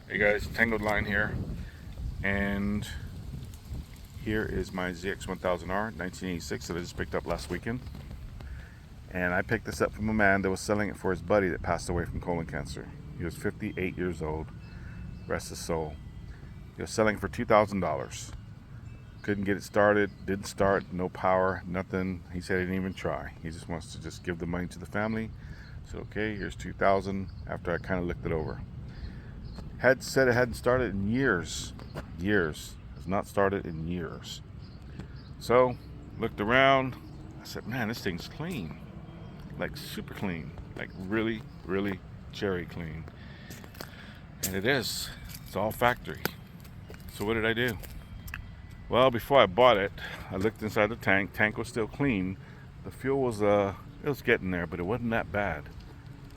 Hey guys, Tangled Line here, and here is my ZX1000R 1986 that I just picked up last weekend. And I picked this up from a man that was selling it for his buddy that passed away from colon cancer. He was 58 years old, rest his soul. He was selling for $2,000. Couldn't get it started, didn't start, no power, nothing. He said he didn't even try. He just wants to just give the money to the family. So okay, here's $2,000 after I kind of looked it over. Had said it hadn't started in years. Has not started in years. So looked around. I said, man, this thing's clean, like super clean, like really cherry clean. And it is. It's all factory. So what did I do? Well, before I bought it, I looked inside the tank. Tank was still clean. The fuel was it was getting there, but it wasn't that bad.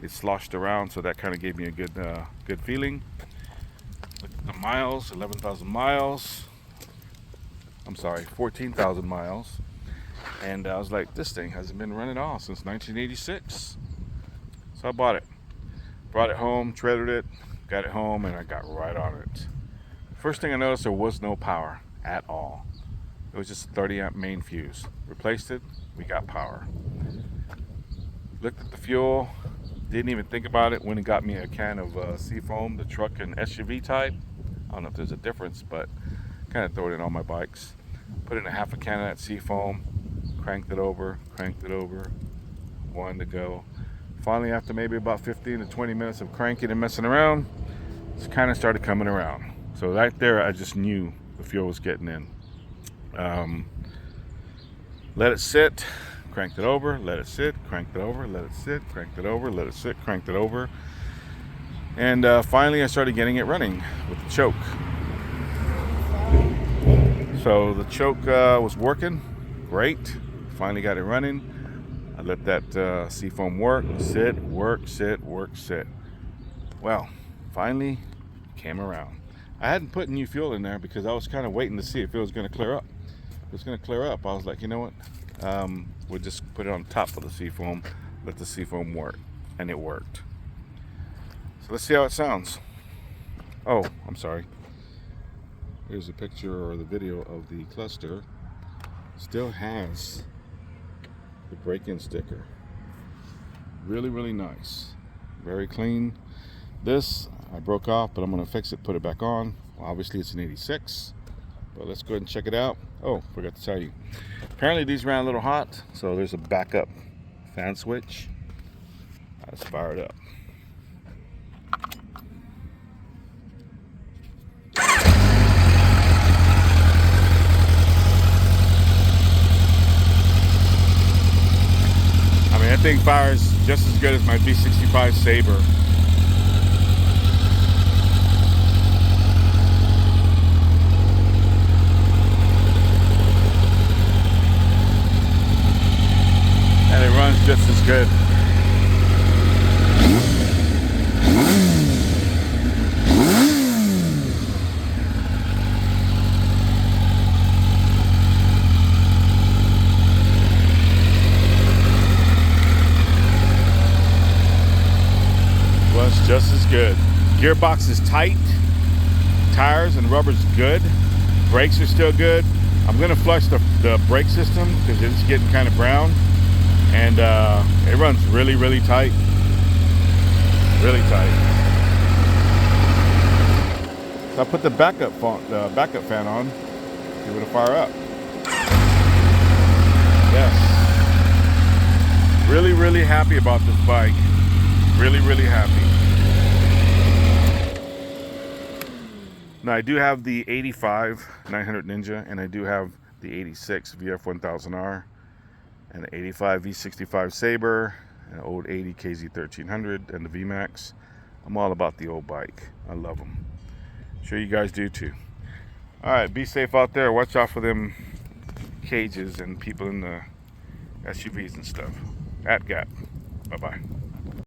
It sloshed around, so that kind of gave me a good feeling. Look at the miles, 11,000 miles. I'm sorry, 14,000 miles. And I was like, this thing hasn't been running off since 1986. So I bought it. Brought it home, trailered it, got it home, and I got right on it. First thing I noticed, there was no power at all. It was just a 30 amp main fuse. Replaced it, we got power. Looked at the fuel, didn't even think about it. Went and got me a can of Seafoam, the truck and SUV type. I don't know if there's a difference, but kind of throw it in all my bikes. Put in a half a can of that Seafoam, cranked it over, wanted to go. Finally, after maybe about 15 to 20 minutes of cranking and messing around, it kind of started coming around. So right there, I just knew the fuel was getting in. Let it sit, cranked it over, let it sit, cranked it over, let it sit, cranked it over, let it sit, cranked it over. And finally I started getting it running with the choke. So the choke was working great. Finally got it running. I let that Seafoam work, sit, work, sit, work, sit. Well, finally came around. I hadn't put new fuel in there because I was kind of waiting to see if it was going to clear up. If it was going to clear up, I was like, you know what? We'll just put it on top of the Seafoam, let the Seafoam work. And it worked. So let's see how it sounds. Oh, I'm sorry. Here's a picture or the video of the cluster. Still has the break-in sticker. Really nice. Very clean. This I broke off, but I'm going to fix it, put it back on. Well, obviously it's an 86, but let's go ahead and check it out. Oh, forgot to tell you. Apparently these ran a little hot, so there's a backup fan switch. Let's fire it up. I mean, that thing fires just as good as my V65 Sabre. And it runs just as good. Runs just as good. Gearbox is tight. Tires and rubber's good. Brakes are still good. I'm gonna flush the brake system because it's getting kind of brown. And it runs really tight. Really tight. So I put the backup fan on. Give it a fire up. Yes. Really happy about this bike. Really happy. Now I do have the 85 900 Ninja, and I do have the 86 VF1000R, and the 85 V65 Sabre, an old 80 KZ1300, and the VMAX. I'm all about the old bike. I love them. Sure you guys do too. All right, be safe out there. Watch out for them cages and people in the SUVs and stuff. At Gap. Bye-bye.